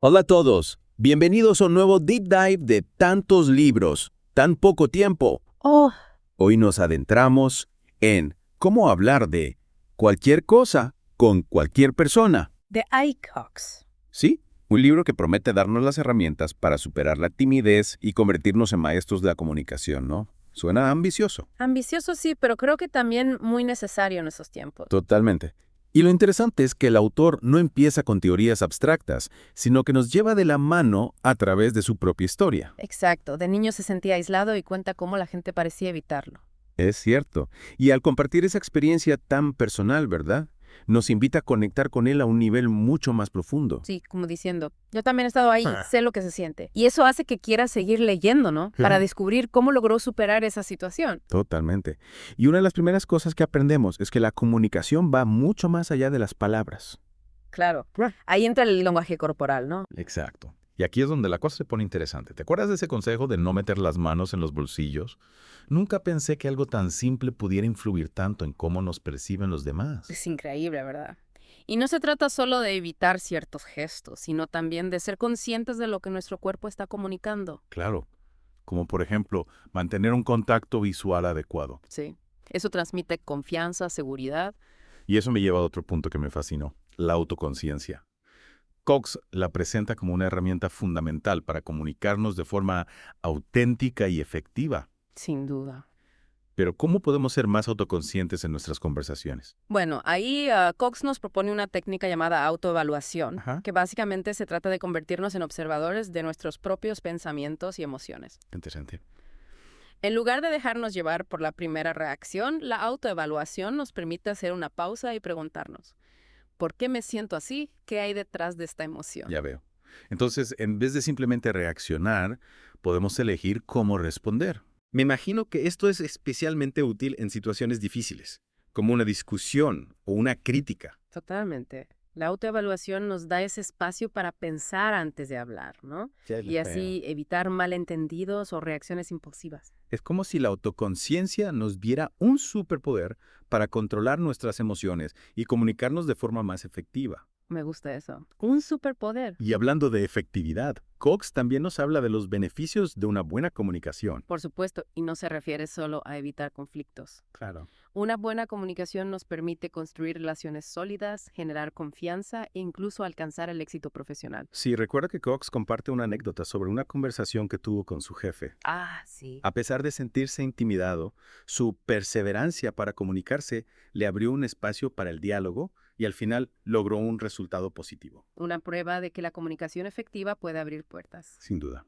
Hola a todos, bienvenidos a un nuevo Deep Dive de tantos libros, tan poco tiempo. Oh, Hoy nos adentramos en cómo hablar de cualquier cosa con cualquier persona. de iCox. Sí, un libro que promete darnos las herramientas para superar la timidez y convertirnos en maestros de la comunicación, ¿no? Suena ambicioso. Ambicioso sí, pero creo que también muy necesario en esos tiempos. Totalmente. Y lo interesante es que el autor no empieza con teorías abstractas, sino que nos lleva de la mano a través de su propia historia. Exacto, de niño se sentía aislado y cuenta cómo la gente parecía evitarlo. Es cierto. Y al compartir esa experiencia tan personal, ¿verdad? Nos invita a conectar con él a un nivel mucho más profundo. Sí, como diciendo, yo también he estado ahí, Ah. sé lo que se siente. Y eso hace que quiera seguir leyendo, ¿no? Para descubrir cómo logró superar esa situación. Totalmente. Y una de las primeras cosas que aprendemos es que la comunicación va mucho más allá de las palabras. Claro, ahí entra el lenguaje corporal, ¿no? Exacto. Y aquí es donde la cosa se pone interesante. ¿Te acuerdas de ese consejo de no meter las manos en los bolsillos? Nunca pensé que algo tan simple pudiera influir tanto en cómo nos perciben los demás. Es increíble, ¿verdad? Y no se trata solo de evitar ciertos gestos, sino también de ser conscientes de lo que nuestro cuerpo está comunicando. Claro, como por ejemplo, mantener un contacto visual adecuado. Sí. Eso transmite confianza, seguridad. Y eso me lleva a otro punto que me fascinó, la autoconciencia. Cox la presenta como una herramienta fundamental para comunicarnos de forma auténtica y efectiva. Sin duda. Pero ¿cómo podemos ser más autoconscientes en nuestras conversaciones? Bueno, ahí Cox nos propone una técnica llamada autoevaluación, Ajá. que básicamente se trata de convertirnos en observadores de nuestros propios pensamientos y emociones. Interesante. En lugar de dejarnos llevar por la primera reacción, la autoevaluación nos permite hacer una pausa y preguntarnos, ¿por qué me siento así? ¿Qué hay detrás de esta emoción? Ya veo. Entonces, en vez de simplemente reaccionar, podemos elegir cómo responder. Me imagino que esto es especialmente útil en situaciones difíciles, como una discusión o una crítica. Totalmente. La autoevaluación nos da ese espacio para pensar antes de hablar, ¿no? Y así evitar malentendidos o reacciones impulsivas. Es como si la autoconciencia nos diera un superpoder para controlar nuestras emociones y comunicarnos de forma más efectiva. Me gusta eso. Un superpoder. Y hablando de efectividad, Cox también nos habla de los beneficios de una buena comunicación. Por supuesto, y no se refiere solo a evitar conflictos. Claro. Una buena comunicación nos permite construir relaciones sólidas, generar confianza e incluso alcanzar el éxito profesional. Sí, recuerda que Cox comparte una anécdota sobre una conversación que tuvo con su jefe. Ah, sí. A pesar de sentirse intimidado, su perseverancia para comunicarse le abrió un espacio para el diálogo y al final logró un resultado positivo. Una prueba de que la comunicación efectiva puede abrir puertas. Sin duda.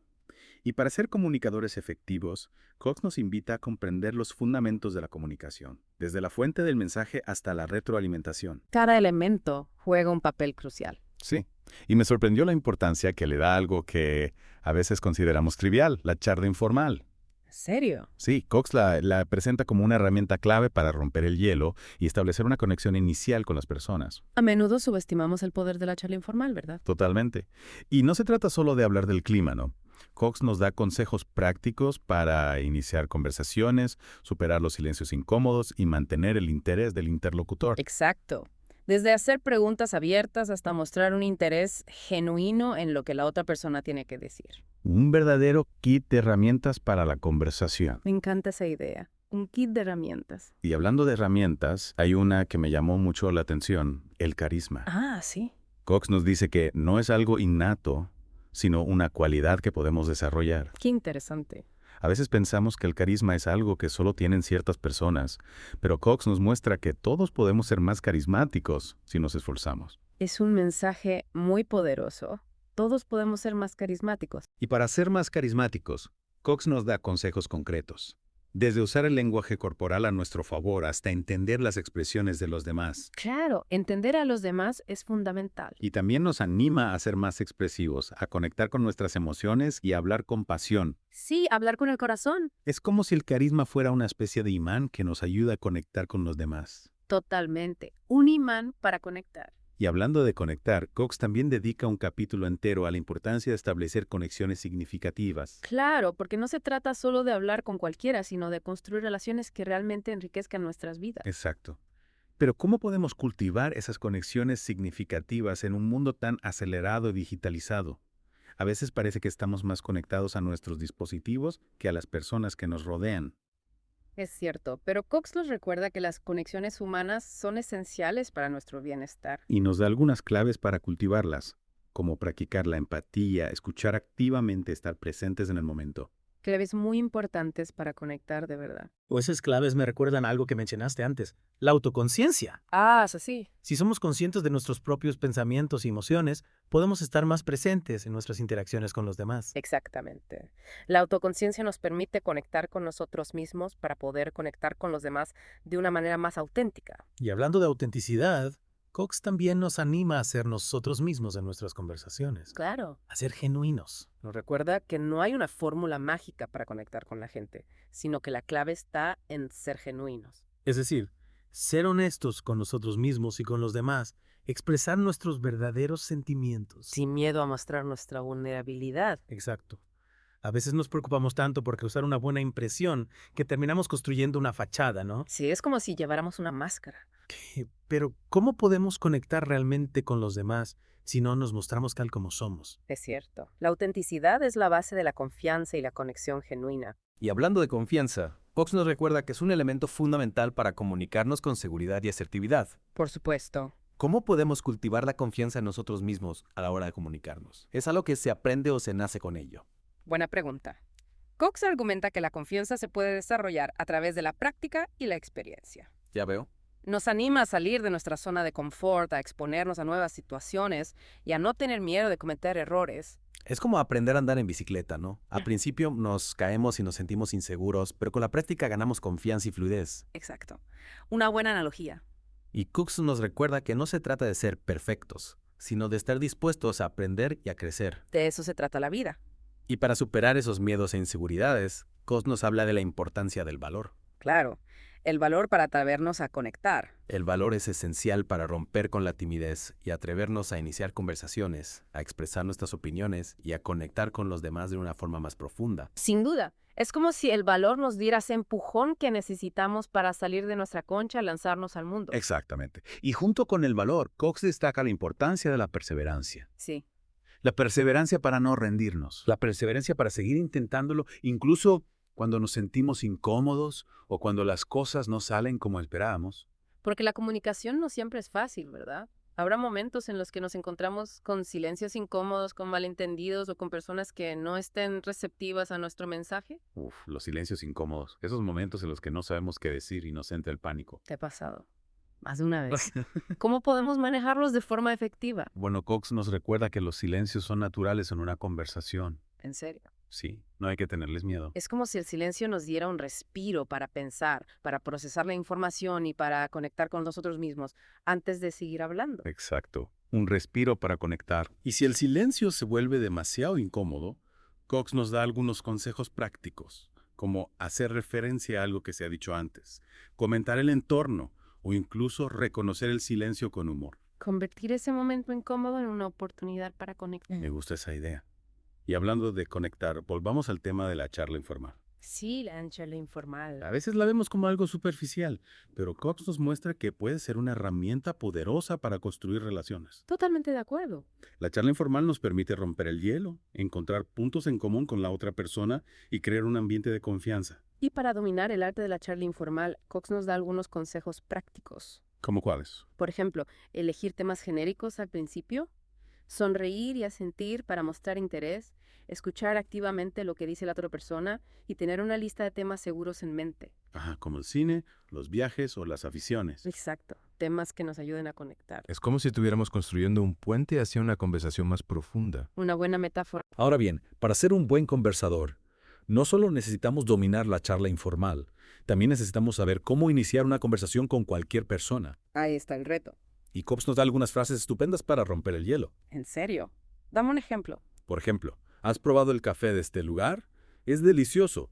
Y para ser comunicadores efectivos, Cox nos invita a comprender los fundamentos de la comunicación, desde la fuente del mensaje hasta la retroalimentación. Cada elemento juega un papel crucial. Sí. Y me sorprendió la importancia que le da algo que a veces consideramos trivial, la charla informal. ¿En serio? Sí, Cox la presenta como una herramienta clave para romper el hielo y establecer una conexión inicial con las personas. A menudo subestimamos el poder de la charla informal, ¿verdad? Totalmente. Y no se trata solo de hablar del clima, ¿no? Cox nos da consejos prácticos para iniciar conversaciones, superar los silencios incómodos y mantener el interés del interlocutor. Exacto. Desde hacer preguntas abiertas hasta mostrar un interés genuino en lo que la otra persona tiene que decir. Un verdadero kit de herramientas para la conversación. Me encanta esa idea. Un kit de herramientas. Y hablando de herramientas, hay una que me llamó mucho la atención, el carisma. Ah, sí. Cox nos dice que no es algo innato, sino una cualidad que podemos desarrollar. Qué interesante. A veces pensamos que el carisma es algo que solo tienen ciertas personas, pero Cox nos muestra que todos podemos ser más carismáticos si nos esforzamos. Es un mensaje muy poderoso. Todos podemos ser más carismáticos. Y para ser más carismáticos, Cox nos da consejos concretos. Desde usar el lenguaje corporal a nuestro favor hasta entender las expresiones de los demás. Claro, entender a los demás es fundamental. Y también nos anima a ser más expresivos, a conectar con nuestras emociones y a hablar con pasión. Sí, hablar con el corazón. Es como si el carisma fuera una especie de imán que nos ayuda a conectar con los demás. Totalmente. Un imán para conectar. Y hablando de conectar, Cox también dedica un capítulo entero a la importancia de establecer conexiones significativas. Claro, porque no se trata solo de hablar con cualquiera, sino de construir relaciones que realmente enriquezcan nuestras vidas. Exacto. Pero ¿cómo podemos cultivar esas conexiones significativas en un mundo tan acelerado y digitalizado? A veces parece que estamos más conectados a nuestros dispositivos que a las personas que nos rodean. Es cierto, pero Cox nos recuerda que las conexiones humanas son esenciales para nuestro bienestar. Y nos da algunas claves para cultivarlas, como practicar la empatía, escuchar activamente, estar presentes en el momento. Claves muy importantes para conectar de verdad. O esas claves me recuerdan a algo que mencionaste antes, la autoconciencia. Ah, es así. Si somos conscientes de nuestros propios pensamientos y emociones, podemos estar más presentes en nuestras interacciones con los demás. Exactamente. La autoconciencia nos permite conectar con nosotros mismos para poder conectar con los demás de una manera más auténtica. Y hablando de autenticidad, Cox también nos anima a ser nosotros mismos en nuestras conversaciones, Claro. a ser genuinos. Nos recuerda que no hay una fórmula mágica para conectar con la gente, sino que la clave está en ser genuinos. Es decir, ser honestos con nosotros mismos y con los demás, expresar nuestros verdaderos sentimientos. Sin miedo a mostrar nuestra vulnerabilidad. Exacto. A veces nos preocupamos tanto por causar una buena impresión que terminamos construyendo una fachada, ¿no? Sí, es como si lleváramos una máscara. Pero, ¿cómo podemos conectar realmente con los demás si no nos mostramos tal como somos? Es cierto. La autenticidad es la base de la confianza y la conexión genuina. Y hablando de confianza, Cox nos recuerda que es un elemento fundamental para comunicarnos con seguridad y asertividad. Por supuesto. ¿Cómo podemos cultivar la confianza en nosotros mismos a la hora de comunicarnos? ¿Es algo que se aprende o se nace con ello? Buena pregunta. Cox argumenta que la confianza se puede desarrollar a través de la práctica y la experiencia. Ya veo. Nos anima a salir de nuestra zona de confort, a exponernos a nuevas situaciones y a no tener miedo de cometer errores. Es como aprender a andar en bicicleta, ¿no? Al principio nos caemos y nos sentimos inseguros, pero con la práctica ganamos confianza y fluidez. Exacto. Una buena analogía. Y Cox nos recuerda que no se trata de ser perfectos, sino de estar dispuestos a aprender y a crecer. De eso se trata la vida. Y para superar esos miedos e inseguridades, Cox nos habla de la importancia del valor. Claro. El valor para atrevernos a conectar. El valor es esencial para romper con la timidez y atrevernos a iniciar conversaciones, a expresar nuestras opiniones y a conectar con los demás de una forma más profunda. Sin duda. Es como si el valor nos diera ese empujón que necesitamos para salir de nuestra concha y lanzarnos al mundo. Exactamente. Y junto con el valor, Cox destaca la importancia de la perseverancia. Sí. La perseverancia para no rendirnos. La perseverancia para seguir intentándolo, incluso cuando nos sentimos incómodos o cuando las cosas no salen como esperábamos. Porque la comunicación no siempre es fácil, ¿verdad? Habrá momentos en los que nos encontramos con silencios incómodos, con malentendidos o con personas que no estén receptivas a nuestro mensaje. Los silencios incómodos. Esos momentos en los que no sabemos qué decir y nos entra el pánico. Te ha pasado. Más de una vez. ¿Cómo podemos manejarlos de forma efectiva? Bueno, Cox nos recuerda que los silencios son naturales en una conversación. En serio. Sí, no hay que tenerles miedo. Es como si el silencio nos diera un respiro para pensar, para procesar la información y para conectar con nosotros mismos antes de seguir hablando. Exacto. Un respiro para conectar. Y si el silencio se vuelve demasiado incómodo, Cox nos da algunos consejos prácticos, como hacer referencia a algo que se ha dicho antes, comentar el entorno o incluso reconocer el silencio con humor. Convertir ese momento incómodo en una oportunidad para conectar. Me gusta esa idea. Y hablando de conectar, volvamos al tema de la charla informal. Sí, la charla informal. A veces la vemos como algo superficial, pero Cox nos muestra que puede ser una herramienta poderosa para construir relaciones. Totalmente de acuerdo. La charla informal nos permite romper el hielo, encontrar puntos en común con la otra persona y crear un ambiente de confianza. Y para dominar el arte de la charla informal, Cox nos da algunos consejos prácticos. ¿Cómo cuáles? Por ejemplo, elegir temas genéricos al principio, sonreír y asentir para mostrar interés, escuchar activamente lo que dice la otra persona y tener una lista de temas seguros en mente. Ajá, como el cine, los viajes o las aficiones. Exacto, temas que nos ayuden a conectar. Es como si estuviéramos construyendo un puente hacia una conversación más profunda. Una buena metáfora. Ahora bien, para ser un buen conversador, no solo necesitamos dominar la charla informal, también necesitamos saber cómo iniciar una conversación con cualquier persona. Ahí está el reto. Y Cox nos da algunas frases estupendas para romper el hielo. ¿En serio? Dame un ejemplo. Por ejemplo, ¿has probado el café de este lugar? Es delicioso.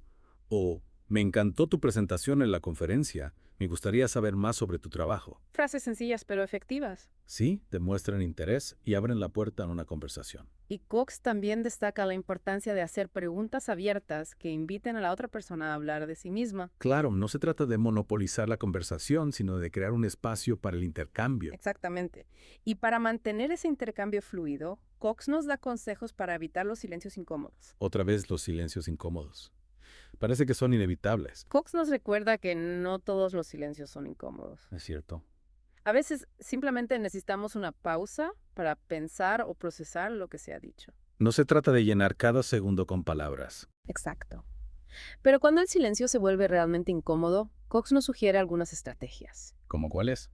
O, me encantó tu presentación en la conferencia. Me gustaría saber más sobre tu trabajo. Frases sencillas pero efectivas. Sí, demuestran interés y abren la puerta a una conversación. Y Cox también destaca la importancia de hacer preguntas abiertas que inviten a la otra persona a hablar de sí misma. Claro, no se trata de monopolizar la conversación, sino de crear un espacio para el intercambio. Exactamente. Y para mantener ese intercambio fluido, Cox nos da consejos para evitar los silencios incómodos. Otra vez los silencios incómodos. Parece que son inevitables. Cox nos recuerda que no todos los silencios son incómodos. ¿Es cierto? A veces simplemente necesitamos una pausa para pensar o procesar lo que se ha dicho. No se trata de llenar cada segundo con palabras. Exacto. Pero cuando el silencio se vuelve realmente incómodo, Cox nos sugiere algunas estrategias. ¿Cómo cuáles?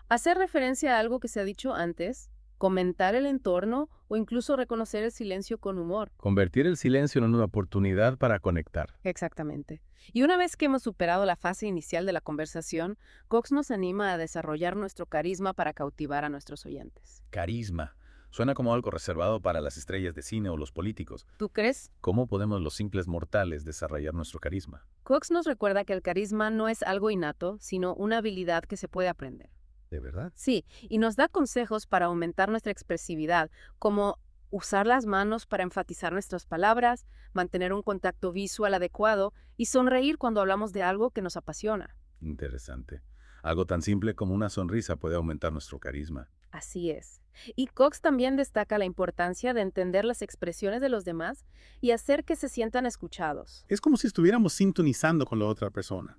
Hacer referencia a algo que se ha dicho antes, comentar el entorno o incluso reconocer el silencio con humor. Convertir el silencio en una oportunidad para conectar. Exactamente. Y una vez que hemos superado la fase inicial de la conversación, Cox nos anima a desarrollar nuestro carisma para cautivar a nuestros oyentes. Carisma. Suena como algo reservado para las estrellas de cine o los políticos. ¿Tú crees? ¿Cómo podemos los simples mortales desarrollar nuestro carisma? Cox nos recuerda que el carisma no es algo innato, sino una habilidad que se puede aprender. ¿De verdad? Sí, y nos da consejos para aumentar nuestra expresividad, como usar las manos para enfatizar nuestras palabras, mantener un contacto visual adecuado y sonreír cuando hablamos de algo que nos apasiona. Interesante. Algo tan simple como una sonrisa puede aumentar nuestro carisma. Así es. Y Cox también destaca la importancia de entender las expresiones de los demás y hacer que se sientan escuchados. Es como si estuviéramos sintonizando con la otra persona,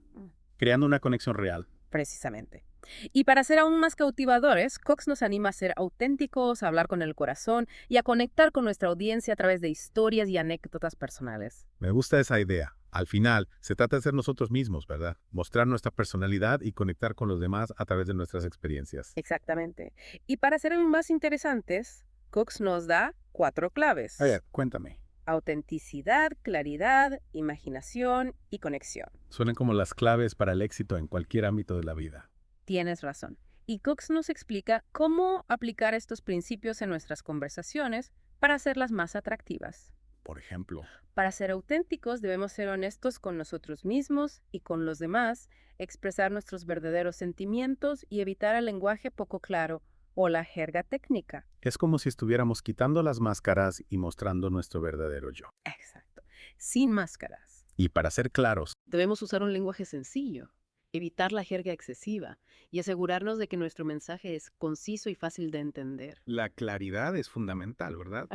creando una conexión real. Precisamente. Y para ser aún más cautivadores, Cox nos anima a ser auténticos, a hablar con el corazón y a conectar con nuestra audiencia a través de historias y anécdotas personales. Me gusta esa idea. Al final, se trata de ser nosotros mismos, ¿verdad? Mostrar nuestra personalidad y conectar con los demás a través de nuestras experiencias. Exactamente. Y para ser aún más interesantes, Cox nos da 4 claves. A ver, cuéntame. Autenticidad, claridad, imaginación y conexión. Suenan como las claves para el éxito en cualquier ámbito de la vida. Tienes razón. Y Cox nos explica cómo aplicar estos principios en nuestras conversaciones para hacerlas más atractivas. Por ejemplo, Para ser auténticos debemos ser honestos con nosotros mismos y con los demás, expresar nuestros verdaderos sentimientos y evitar el lenguaje poco claro o la jerga técnica. es como si estuviéramos quitando las máscaras y mostrando nuestro verdadero yo. Exacto. Sin máscaras. Y para ser claros, Debemos usar un lenguaje sencillo, evitar la jerga excesiva y asegurarnos de que nuestro mensaje es conciso y fácil de entender. La claridad es fundamental, ¿verdad?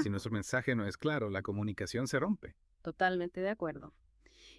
Si nuestro mensaje no es claro, la comunicación se rompe. Totalmente de acuerdo.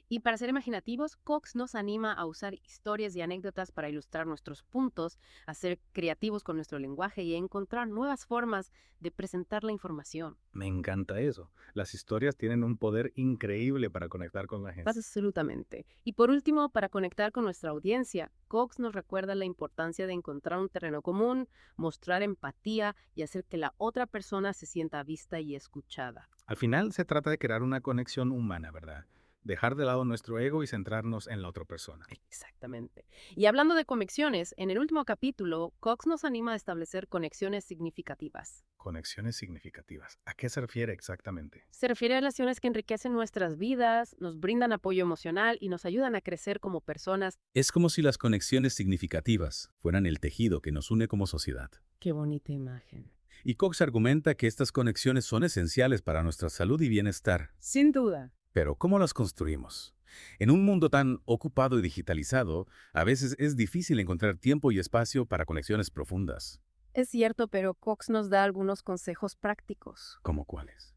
Y para ser imaginativos, Cox nos anima a usar historias y anécdotas para ilustrar nuestros puntos, a ser creativos con nuestro lenguaje y a encontrar nuevas formas de presentar la información. Me encanta eso. Las historias tienen un poder increíble para conectar con la gente. Absolutamente. Y por último, para conectar con nuestra audiencia, Cox nos recuerda la importancia de encontrar un terreno común, mostrar empatía y hacer que la otra persona se sienta vista y escuchada. Al final se trata de crear una conexión humana, ¿verdad? Dejar de lado nuestro ego y centrarnos en la otra persona. Exactamente. Y hablando de conexiones, en el último capítulo, Cox nos anima a establecer conexiones significativas. Conexiones significativas. ¿A qué se refiere exactamente? Se refiere a relaciones que enriquecen nuestras vidas, nos brindan apoyo emocional y nos ayudan a crecer como personas. Es como si las conexiones significativas fueran el tejido que nos une como sociedad. Qué bonita imagen. Y Cox argumenta que estas conexiones son esenciales para nuestra salud y bienestar. Sin duda. Pero, ¿cómo las construimos? En un mundo tan ocupado y digitalizado, a veces es difícil encontrar tiempo y espacio para conexiones profundas. Es cierto, pero Cox nos da algunos consejos prácticos. ¿Cómo cuáles?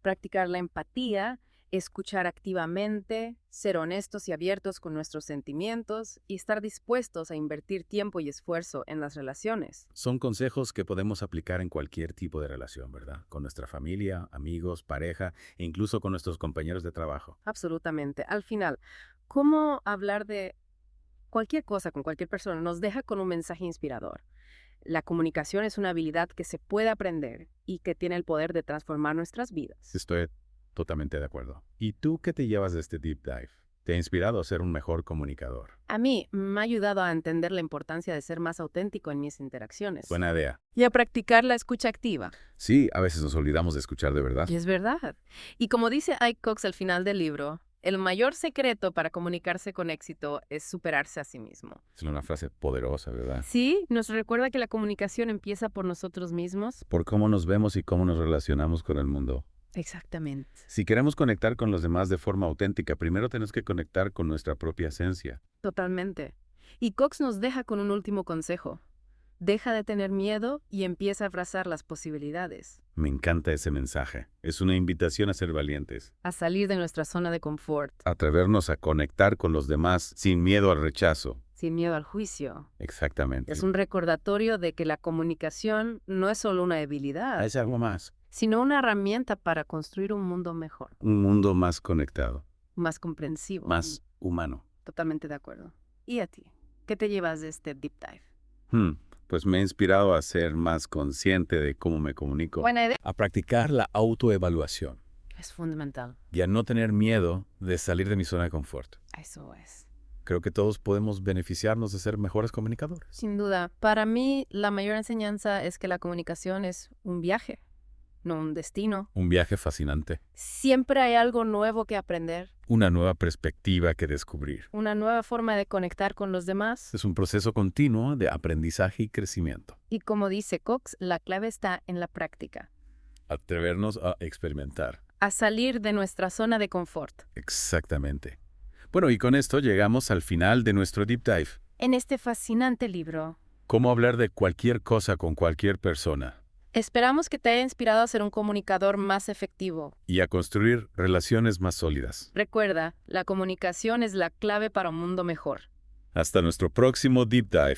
Practicar la empatía, escuchar activamente, ser honestos y abiertos con nuestros sentimientos y estar dispuestos a invertir tiempo y esfuerzo en las relaciones. Son consejos que podemos aplicar en cualquier tipo de relación, ¿verdad? Con nuestra familia, amigos, pareja e incluso con nuestros compañeros de trabajo. Absolutamente. Al final, cómo hablar de cualquier cosa con cualquier persona nos deja con un mensaje inspirador. La comunicación es una habilidad que se puede aprender y que tiene el poder de transformar nuestras vidas. estoy totalmente de acuerdo. ¿Y tú qué te llevas de este deep dive? ¿Te ha inspirado a ser un mejor comunicador? A mí me ha ayudado a entender la importancia de ser más auténtico en mis interacciones. Buena idea. Y a practicar la escucha activa. Sí, a veces nos olvidamos de escuchar de verdad. Y es verdad. Y como dice Ike Cox al final del libro, El mayor secreto para comunicarse con éxito es superarse a sí mismo. Es una frase poderosa, ¿verdad? Sí, nos recuerda que la comunicación empieza por nosotros mismos. Por cómo nos vemos y cómo nos relacionamos con el mundo. Exactamente. Si queremos conectar con los demás de forma auténtica, primero tenemos que conectar con nuestra propia esencia. Totalmente. Y Cox nos deja con un último consejo. Deja de tener miedo y empieza a abrazar las posibilidades. Me encanta ese mensaje. Es una invitación a ser valientes. A salir de nuestra zona de confort, Atrevernos a conectar con los demás sin miedo al rechazo. sin miedo al juicio. Exactamente. Es un recordatorio de que la comunicación no es solo una habilidad, Es algo más. sino una herramienta para construir un mundo mejor, Un mundo más conectado, más comprensivo. más humano. Totalmente de acuerdo. ¿Y a ti? ¿Qué te llevas de este deep dive? Pues me ha inspirado a ser más consciente de cómo me comunico. Buena idea. A practicar la autoevaluación Es fundamental. y a no tener miedo de salir de mi zona de confort. Eso es. Creo que todos podemos beneficiarnos de ser mejores comunicadores. Sin duda. Para mí, la mayor enseñanza es que la comunicación es un viaje, no un destino. Un viaje fascinante. Siempre hay algo nuevo que aprender, Una nueva perspectiva que descubrir. una nueva forma de conectar con los demás. Es un proceso continuo de aprendizaje y crecimiento. Y como dice Cox, la clave está en la práctica. Atrevernos a experimentar. A salir de nuestra zona de confort. Exactamente. Bueno, y con esto llegamos al final de nuestro Deep Dive. En este fascinante libro, Cómo hablar de cualquier cosa con cualquier persona esperamos que te haya inspirado a ser un comunicador más efectivo. y a construir relaciones más sólidas. Recuerda, la comunicación es la clave para un mundo mejor. Hasta nuestro próximo Deep Dive.